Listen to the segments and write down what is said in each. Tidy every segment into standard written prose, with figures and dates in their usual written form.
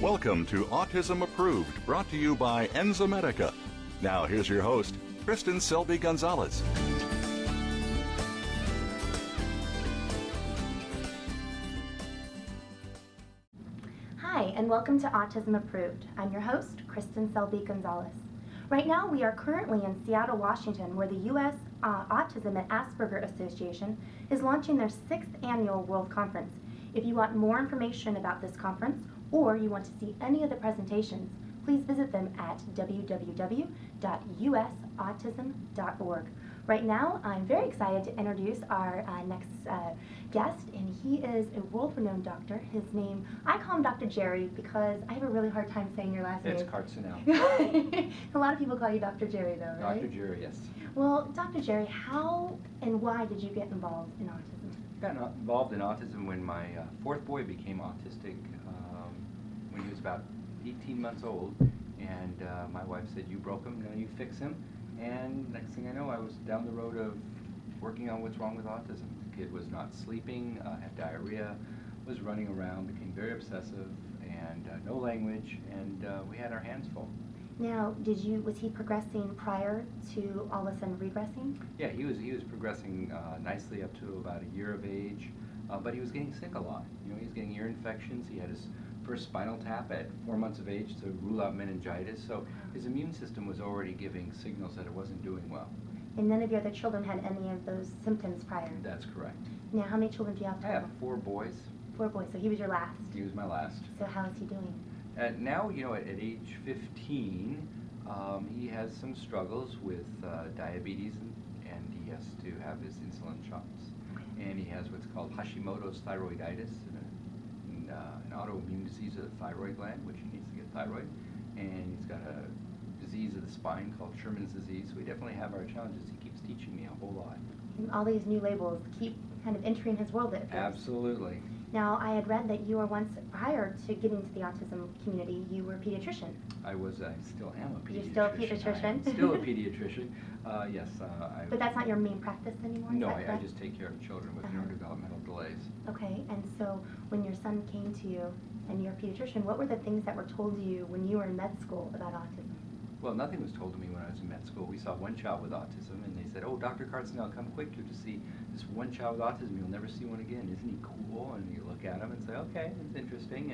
Welcome to Autism Approved, brought to you by Enzymedica. Now here's your host, Kristen Selby Gonzalez. Hi, and welcome to Autism Approved. I'm your host, Kristen Selby Gonzalez. Right now, we are currently in Seattle, Washington, where the U.S. Autism and Asperger Association is launching their 6th annual World Conference. If you want more information about this conference, or you want to see any of the presentations, please visit them at www.usautism.org. Right now, I'm very excited to introduce our next guest, and he is a world-renowned doctor. His name, I call him Dr. Jerry because I have a really hard time saying your last name. It's Kartzinel. A lot of people call you Dr. Jerry, though, right? Dr. Jerry, yes. Well, Dr. Jerry, how and why did you get involved in autism? I got involved in autism when my fourth boy became autistic when he was about 18 months old, and my wife said, "You broke him, now you fix him." And next thing I know, I was down the road of working on what's wrong with autism. The kid was not sleeping, had diarrhea, was running around, became very obsessive, and no language, and we had our hands full. Now, was he progressing prior to all of a sudden regressing? Yeah, he was progressing nicely up to about a year of age, but he was getting sick a lot. You know, he was getting ear infections. He had his first spinal tap at 4 months of age to rule out meningitis, so his immune system was already giving signals that it wasn't doing well. And none of your other children had any of those symptoms prior? That's correct. Now, how many children do you have total? I have 4 boys. 4 boys, so he was your last? He was my last. So how is he doing? Now, you know, at age 15, he has some struggles with diabetes, and he has to have his insulin shots. And he has what's called Hashimoto's thyroiditis, an autoimmune disease of the thyroid gland, which he needs to get thyroid. And he's got a disease of the spine called Sherman's disease. So we definitely have our challenges. He keeps teaching me a whole lot. And all these new labels keep kind of entering his world, it feels. Absolutely. Now, I had read that you were once, prior to getting to the autism community, you were a pediatrician. I still am a pediatrician. You're still a pediatrician? Still a pediatrician, yes. But that's not your main practice anymore? No, I just take care of children with neurodevelopmental delays. Okay, and so when your son came to you and you're a pediatrician, what were the things that were told to you when you were in med school about autism? Well, nothing was told to me when I was in med school. We saw one child with autism, and they said, "Oh, Dr. Kartzinel, come quick to see this one child with autism. You'll never see one again. Isn't he cool?" And you look at him and say, "Okay, it's interesting."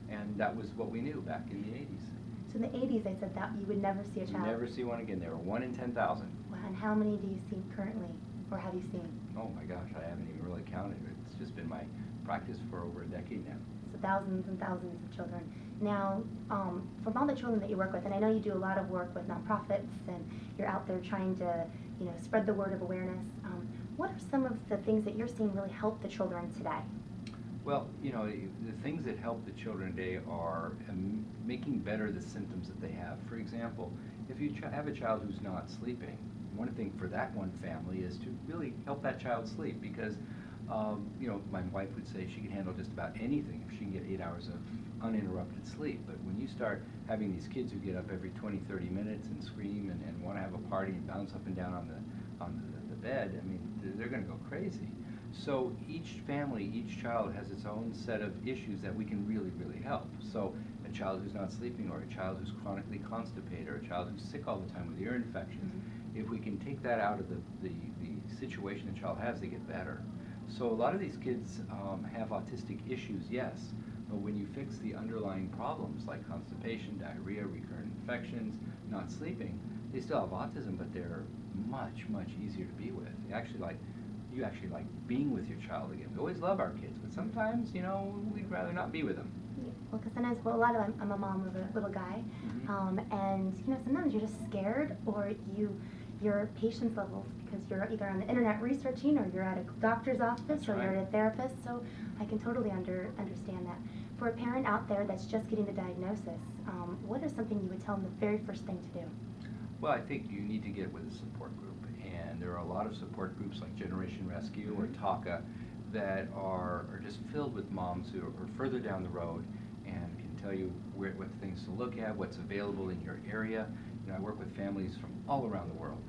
And that was what we knew back in the 80s. So in the 80s, they said that you would never see a child? Never see one again. They were 1 in 10,000. Wow, and how many do you see currently, or have you seen? Oh my gosh, I haven't even really counted. It's just been my practice for over a decade now. So thousands and thousands of children. Now, from all the children that you work with, and I know you do a lot of work with nonprofits, and you're out there trying to, spread the word of awareness. What are some of the things that you're seeing really help the children today? Well, the things that help the children today are making better the symptoms that they have. For example, if you have a child who's not sleeping, one thing for that one family is to really help that child sleep, because my wife would say she can handle just about anything if she can get 8 hours of uninterrupted sleep. But when you start having these kids who get up every 20, 30 minutes and scream and want to have a party and bounce up and down on the bed, I mean, they're going to go crazy. So each family, each child has its own set of issues that we can really, really help. So a child who's not sleeping, or a child who's chronically constipated, or a child who's sick all the time with ear infections, if we can take that out of the situation the child has, they get better. So a lot of these kids have autistic issues, yes, but when you fix the underlying problems like constipation, diarrhea, recurrent infections, not sleeping, they still have autism, but they're much, much easier to be with. You actually like being with your child again. We always love our kids, but sometimes, we'd rather not be with them. Yeah. Well, because sometimes, I'm a mom of a little guy, and sometimes you're just scared, or your patience levels, because you're either on the internet researching, or you're at a doctor's office, or you're at a therapist. So I can totally understand that. For a parent out there that's just getting the diagnosis, what is something you would tell them the very first thing to do? Well, I think you need to get with a support group, and there are a lot of support groups like Generation Rescue or TACA that are just filled with moms who are further down the road and can tell you what things to look at, what's available in your area. I work with families from all around the world,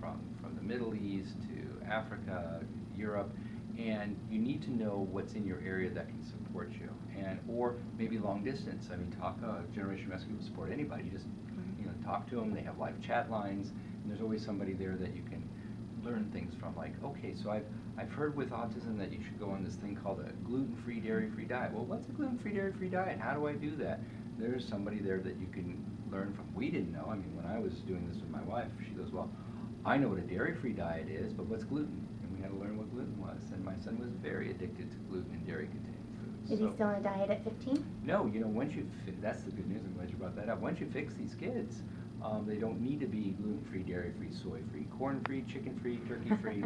from the Middle East to Africa, Europe, And you need to know what's in your area that can support you, and or maybe long distance. I mean, Generation Rescue will support anybody. You just talk to them. They have live chat lines, and there's always somebody there that you can learn things from. Like, okay, so I've heard with autism that you should go on this thing called a gluten-free, dairy-free diet. Well, what's a gluten-free, dairy-free diet? How do I do that? There's somebody there that you can learn from. We didn't know. I mean, when I was doing this with my wife, she goes, well, I know what a dairy-free diet is, but what's gluten? And we had to learn what gluten was. And my son was very addicted to gluten and dairy-containing foods. Is he still on a diet at 15? No, once that's the good news. I'm glad you brought that up. Once you fix these kids, they don't need to be gluten-free, dairy-free, soy-free, corn-free, chicken-free, turkey-free,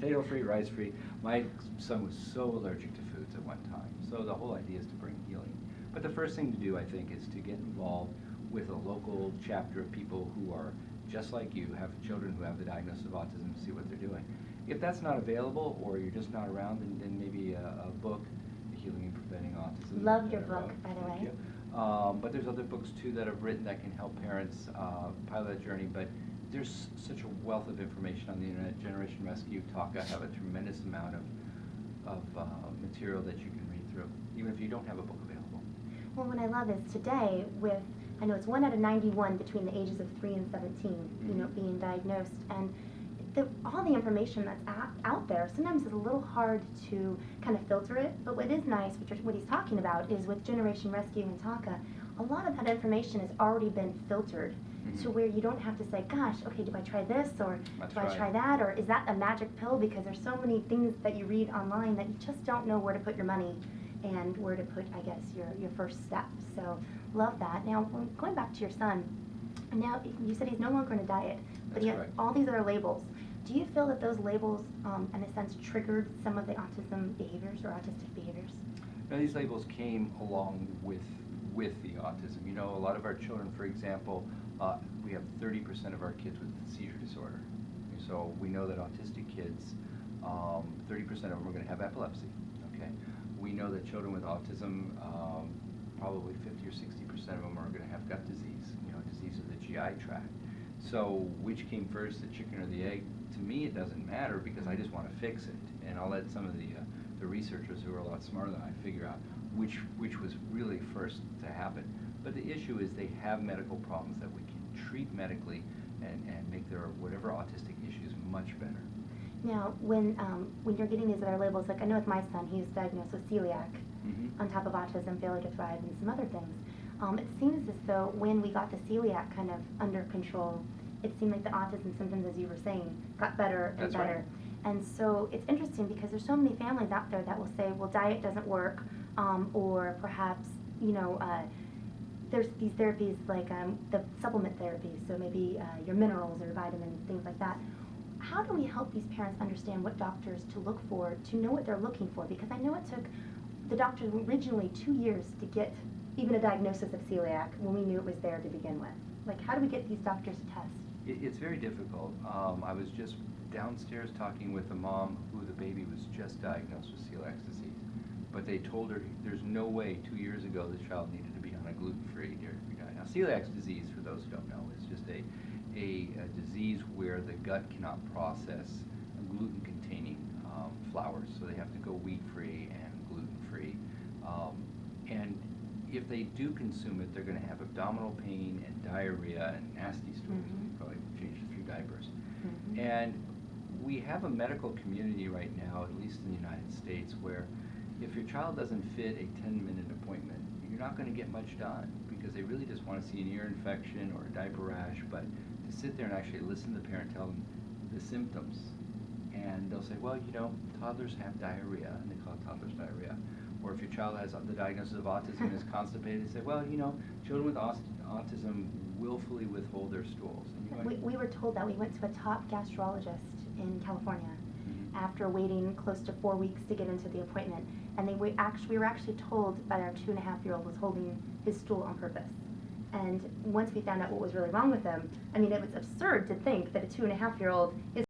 potato-free, rice-free. My son was so allergic to foods at one time. So the whole idea is to bring healing. But the first thing to do, I think, is to get involved with a local chapter of people who are just like you, have children who have the diagnosis of autism, to see what they're doing. If that's not available, or you're just not around, then maybe a book, Healing and Preventing Autism. Love your book, by the way. Thank you. But there's other books too that I've written that can help parents pilot that journey. But there's such a wealth of information on the internet. Generation Rescue, TACA have a tremendous amount of material that you can read through, even if you don't have a book available. Well, what I love is today I know it's 1 out of 91 between the ages of 3 and 17, being diagnosed, and all the information that's out there sometimes is a little hard to kind of filter it, but what is nice, what he's talking about, is with Generation Rescue and TACA, a lot of that information has already been filtered to where you don't have to say, gosh, okay, do I try this, or do I try that, or is that a magic pill? Because there's so many things that you read online that you just don't know where to put your money and where to put, I guess, your first step. So love that. Now, going back to your son, now you said he's no longer on a diet, but he has all these other labels. Do you feel that those labels, in a sense, triggered some of the autism behaviors or autistic behaviors? Now, these labels came along with the autism. A lot of our children, for example, we have 30% of our kids with seizure disorder. So we know that autistic kids, 30% of them are going to have epilepsy. Okay, we know that children with autism, probably 50 or 60% of them are going to have gut disease. Disease of the GI tract. So which came first, the chicken or the egg? To me, it doesn't matter, because I just want to fix it, and I'll let some of the researchers who are a lot smarter than I figure out which was really first to happen. But the issue is they have medical problems that we can treat medically and make their whatever autistic issues much better. Now, when you're getting these other labels, like I know with my son, he's diagnosed with celiac, on top of autism, failure to thrive, and some other things. It seems as though when we got the celiac kind of under control, it seemed like the autism symptoms, as you were saying, got better and That's better. Right. And so it's interesting because there's so many families out there that will say, well, diet doesn't work, or perhaps, there's these therapies like the supplement therapies, so maybe your minerals or vitamins, things like that. How do we help these parents understand what doctors to look for, to know what they're looking for? Because I know it took the doctors originally 2 years to get even a diagnosis of celiac when we knew it was there to begin with. Like, how do we get these doctors to test? It's very difficult. I was just downstairs talking with a mom who the baby was just diagnosed with celiac disease. But they told her there's no way 2 years ago the child needed to be on a gluten-free, dairy-free diet. Now, celiac disease, for those who don't know, is just a disease where the gut cannot process gluten-containing flours. So they have to go wheat-free and gluten-free. And if they do consume it, they're going to have abdominal pain and diarrhea and nasty stools. We probably changed a few diapers. And we have a medical community right now, at least in the United States, where if your child doesn't fit a 10-minute appointment, you're not going to get much done, because they really just want to see an ear infection or a diaper rash. But to sit there and actually listen to the parent tell them the symptoms, and they'll say, well, toddlers have diarrhea, and they call it toddler's diarrhea. Or if your child has the diagnosis of autism and is constipated, they say, well, children with autism willfully withhold their stools. We were told that. We went to a top gastrologist in California after waiting close to 4 weeks to get into the appointment. And we were actually told that our 2.5-year-old was holding his stool on purpose. And once we found out what was really wrong with him, I mean, it was absurd to think that a 2.5-year-old is